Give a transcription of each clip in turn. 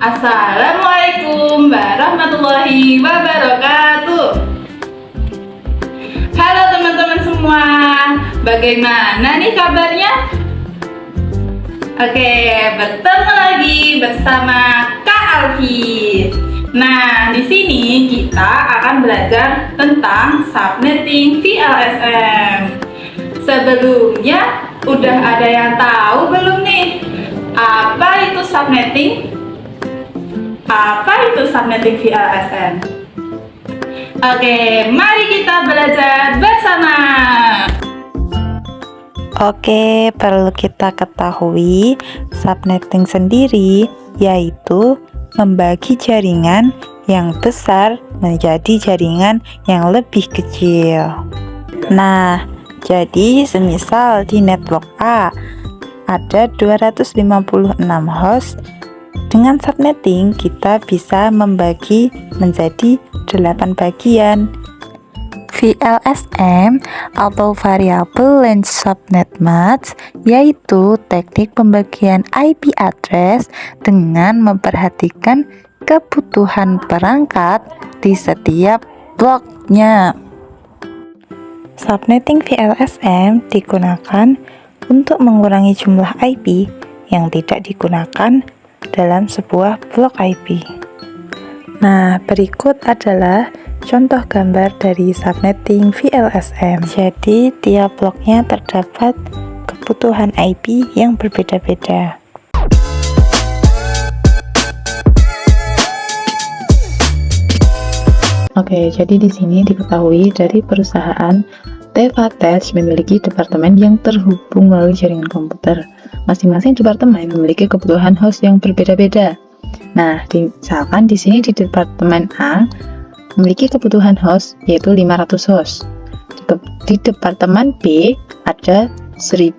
Assalamualaikum warahmatullahi wabarakatuh. Halo teman-teman semua, bagaimana nih kabarnya? Oke, bertemu lagi bersama Kak Alfi. Nah, di sini kita akan belajar tentang subnetting VLSM. Sebelumnya, udah ada yang tahu belum nih? Apa itu subnetting? Apa itu subnetting VLSM? Oke, mari kita belajar bersama. Oke, perlu kita ketahui subnetting sendiri yaitu membagi jaringan yang besar menjadi jaringan yang lebih kecil. Nah, jadi semisal di network A ada 256 host, dengan subnetting kita bisa membagi menjadi 8 bagian. VLSM atau Variable Length Subnet Match yaitu teknik pembagian IP address dengan memperhatikan kebutuhan perangkat di setiap bloknya. Subnetting VLSM digunakan untuk mengurangi jumlah IP yang tidak digunakan dalam sebuah blok IP. Nah, berikut adalah contoh gambar dari subnetting VLSM. Jadi, tiap bloknya terdapat kebutuhan IP yang berbeda-beda. Oke, jadi di sini diketahui dari perusahaan Tevatech memiliki departemen yang terhubung melalui jaringan komputer. Masing-masing departemen memiliki kebutuhan host yang berbeda-beda. Nah, misalkan di sini di departemen A memiliki kebutuhan host yaitu 500 host. Di departemen B ada 1000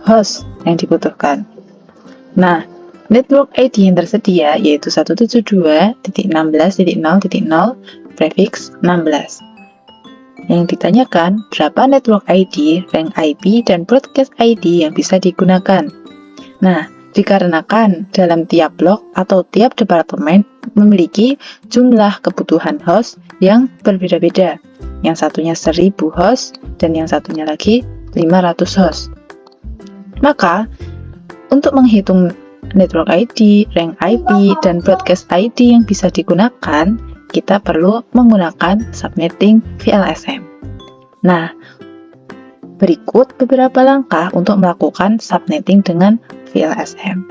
host yang dibutuhkan. Nah, network ID yang tersedia yaitu 172.16.0.0 prefix 16. Yang ditanyakan berapa network ID, rank IP, dan broadcast ID yang bisa digunakan. Nah, dikarenakan dalam tiap blok atau tiap departemen memiliki jumlah kebutuhan host yang berbeda-beda. Yang satunya 1000 host dan yang satunya lagi 500 host. Maka, untuk menghitung network ID, rank IP, dan broadcast ID yang bisa digunakan, kita perlu menggunakan subnetting VLSM. Nah, berikut beberapa langkah untuk melakukan subnetting dengan VLSM.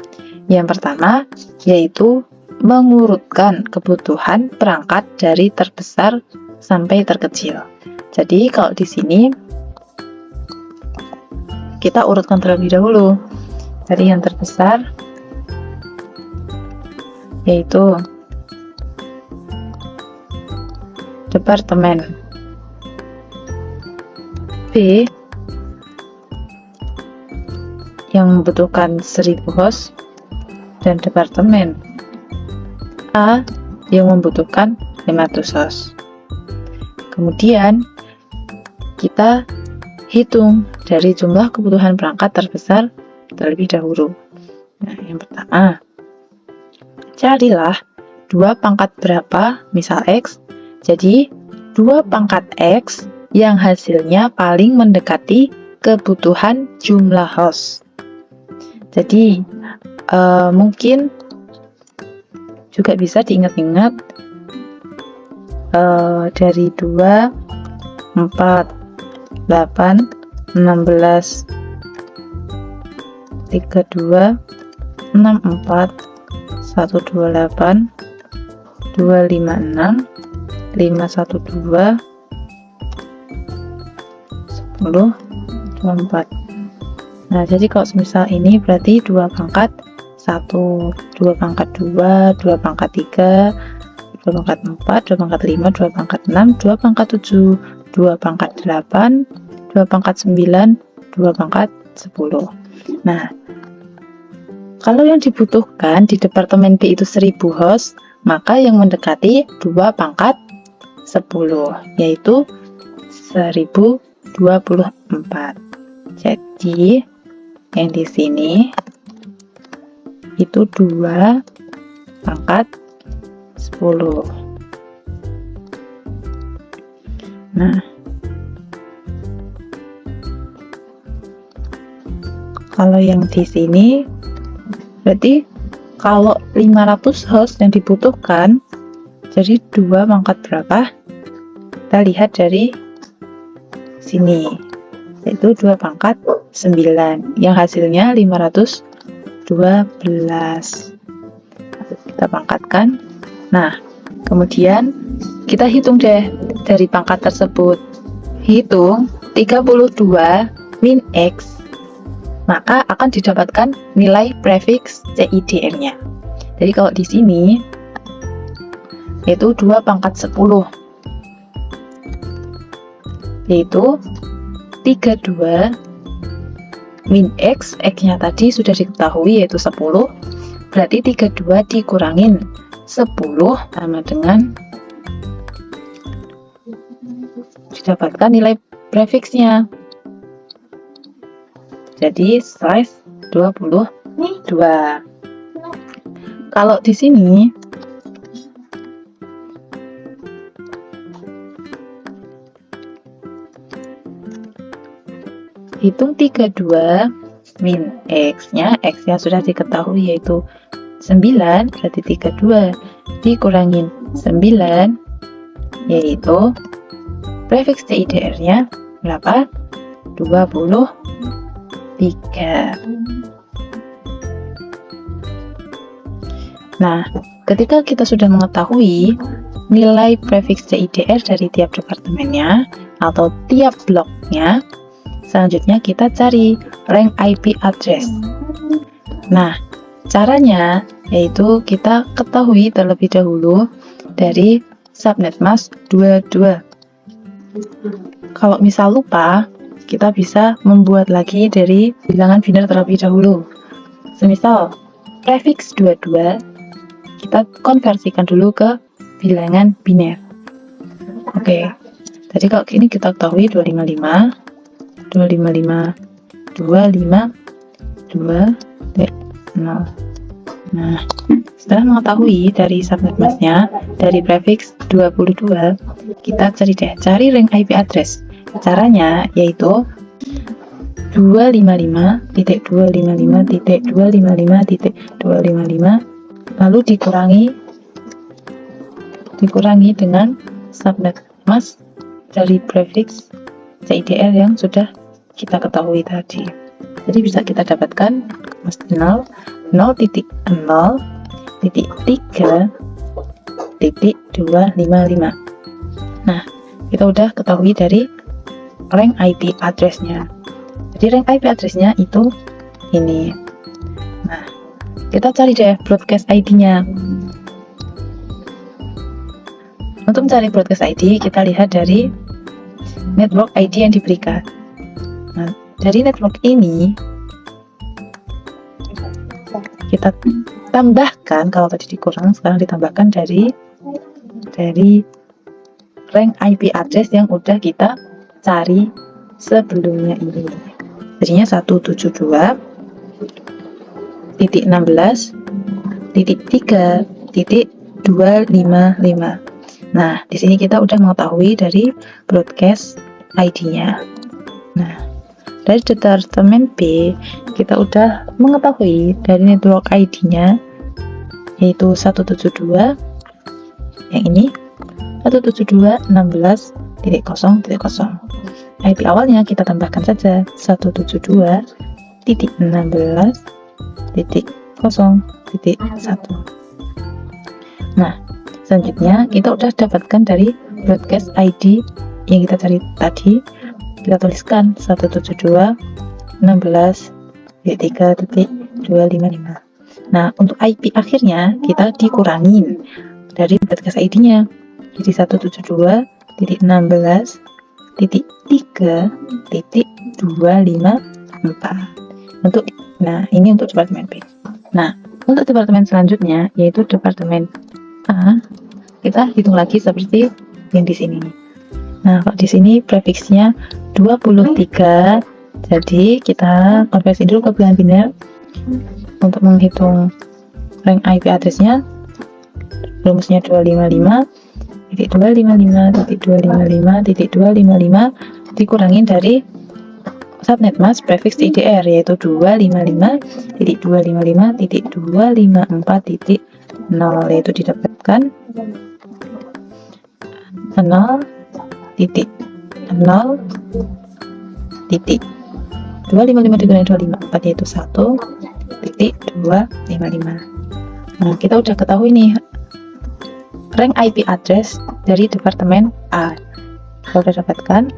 Yang pertama yaitu mengurutkan kebutuhan perangkat dari terbesar sampai terkecil. Jadi kalau di sini kita urutkan terlebih dahulu dari yang terbesar yaitu departemen B yang membutuhkan 1000 host dan departemen A yang membutuhkan 500 host. Kemudian kita hitung dari jumlah kebutuhan perangkat terbesar terlebih dahulu. Nah, yang pertama, carilah 2 pangkat berapa, misal X. Jadi 2 pangkat X yang hasilnya paling mendekati kebutuhan jumlah host. Jadi mungkin juga bisa diingat-ingat dari 2, 4, 8, 16, 32, 64, 128, 256, 512, 10, 24. Nah, jadi kalau semisal ini berarti 2 pangkat 1, 2 pangkat 2, 2 pangkat 3, 2 pangkat 4, 2 pangkat 5, 2 pangkat 6, 2 pangkat 7, 2 pangkat 8, 2 pangkat 9, 2 pangkat 10. Nah, kalau yang dibutuhkan di departemen B itu 1000 host, maka yang mendekati 2 pangkat 10, yaitu 1024. Jadi, yang di sini itu 2 pangkat 10. Nah, kalau yang di sini berarti kalau 500 Hz yang dibutuhkan, jadi 2 pangkat berapa? Kita lihat dari sini, yaitu 2 pangkat 9, yang hasilnya 512. Kita pangkatkan. Nah, kemudian kita hitung deh dari pangkat tersebut. Hitung 32 min X, maka akan didapatkan nilai prefiks CIDR-nya. Jadi kalau di sini yaitu 2 pangkat 10, yaitu 32 min X, X-nya tadi sudah diketahui yaitu 10, berarti 32 dikurangin 10 sama dengan didapatkan nilai prefiksnya. Jadi size 22. Kalau di sini hitung 32 min X-nya, X-nya sudah diketahui yaitu 9, berarti 32 dikurangin 9, yaitu prefiks CIDR-nya berapa? 23. Nah, ketika kita sudah mengetahui nilai prefiks CIDR dari tiap departemennya atau tiap bloknya, selanjutnya kita cari rank IP address. Nah, caranya yaitu kita ketahui terlebih dahulu dari subnet mask 22. Kalau misal lupa, kita bisa membuat lagi dari bilangan biner terlebih dahulu. Semisal prefiks 22, kita konversikan dulu ke bilangan biner. Oke, tadi kalau ini kita ketahui 255, 2, 0. Nah, setelah mengetahui dari subnet masknya, dari prefiks 22, kita cari rank IP address. Caranya yaitu 255.255.255.255 lalu dikurangi dengan subnet mask dari prefiks CIDR yang sudah kita ketahui tadi. Jadi bisa kita dapatkan 0.0.3.255. Nah, kita udah ketahui dari rank IP address-nya. Jadi rank IP address-nya itu ini. Nah, kita cari deh broadcast ID-nya. Untuk mencari broadcast ID, kita lihat dari network ID yang diberikan. Nah, dari network ini kita tambahkan, kalau tadi dikurang, sekarang ditambahkan dari rank IP address yang udah kita cari sebelumnya ini. Jadinya 172.16.3.255. Nah, di sini kita udah mengetahui dari broadcast ID-nya. Nah, dari departemen B kita udah mengetahui dari network ID-nya yaitu 172, yang ini 172.16.0.0. IP awalnya kita tambahkan saja 172.16.0.1. Nah, selanjutnya kita udah dapatkan dari broadcast ID yang kita cari tadi. Kita tuliskan 172.16.3.255. Nah, untuk IP akhirnya kita dikurangin dari broadcast ID-nya. Jadi 172.16.3.254. Ini untuk departemen B. Nah, untuk departemen selanjutnya yaitu departemen A, kita hitung lagi seperti yang di sini. Nah, kalau di sini prefiksnya 23, jadi kita konversi dulu ke bilangan biner untuk menghitung rank IP address-nya. rumusnya 255.255.255.255 dikurangin dari subnet mask prefix IDR, yaitu 255.255.254.0, yaitu didapatkan 0 titik 0 titik 255 dikurangi 254 yaitu 1.255. Nah, kita udah ketahui nih rank IP address dari departemen A, kita udah dapatkan.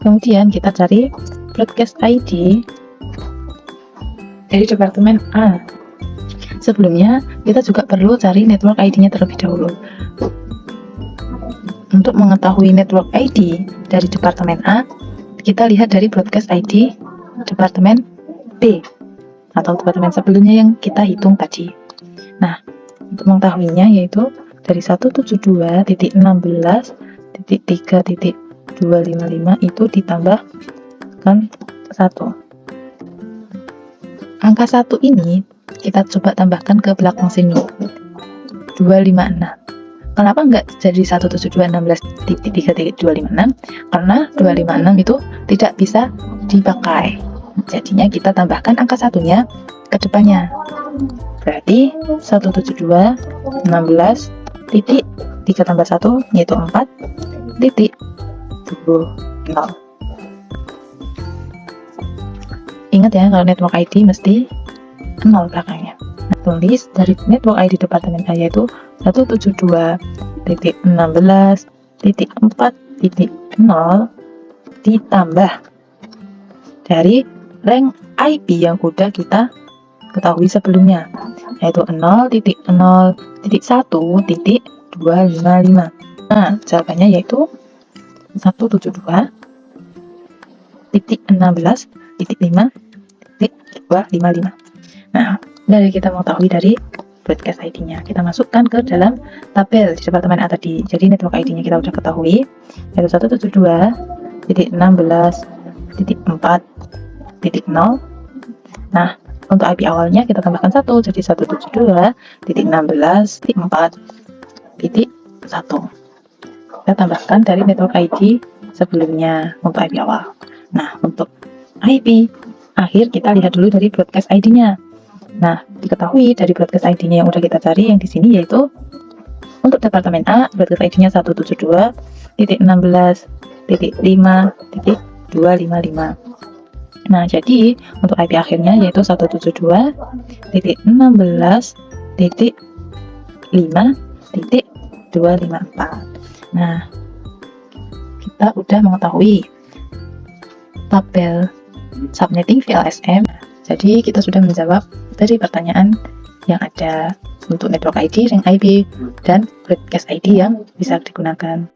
Kemudian kita cari broadcast ID dari departemen A. Sebelumnya kita juga perlu cari network ID-nya terlebih dahulu. Untuk mengetahui network ID dari departemen A, kita lihat dari broadcast ID departemen B atau departemen sebelumnya yang kita hitung tadi. Nah, untuk mengetahuinya yaitu dari 172.16.3.255 itu ditambahkan 1. Angka 1 ini kita coba tambahkan ke belakang sini, 256. Kenapa enggak jadi 172.16.3.256? Karena 256 itu tidak bisa dipakai. Jadinya kita tambahkan angka satunya ke depannya. Berarti 172.16 titik 3 tambah 1 yaitu 4 titik 20. Ingat ya, kalau network ID mesti 0 belakangnya. Nah, tulis dari network ID departemen A yaitu 172.16.4.0 ditambah dari rank IP yang udah kita ketahui sebelumnya, yaitu 0.0.1.255. Nah, jawabannya yaitu 172.16.5.255. Nah, dari kita mengetahui dari broadcast ID-nya, kita masukkan ke dalam tabel di departemen A tadi. Jadi network ID-nya kita udah ketahui, yaitu 172.16.4.0. Nah, untuk IP awalnya kita tambahkan 1, jadi 172.16.4.1. Kita tambahkan dari network ID sebelumnya untuk IP awal. Nah, untuk IP akhir kita lihat dulu dari broadcast ID-nya. Nah, diketahui dari broadcast ID-nya yang udah kita cari yang di sini yaitu untuk departemen A, broadcast ID-nya 172.16.5.255. Nah, jadi untuk IP akhirnya yaitu 172.16.5.254. Nah, kita udah mengetahui tabel subnetting VLSM. Jadi kita sudah menjawab dari pertanyaan yang ada untuk network ID, rank IP, dan broadcast ID yang bisa digunakan.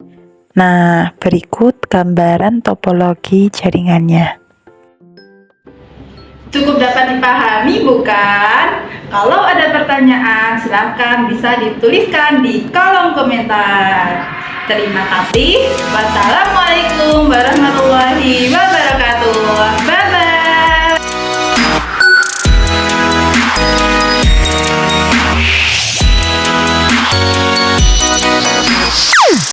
Nah, berikut gambaran topologi jaringannya. Cukup dapat dipahami bukan? Kalau ada pertanyaan silahkan bisa dituliskan di kolom komentar. Terima kasih. Wassalamualaikum warahmatullahi wabarakatuh. Bye.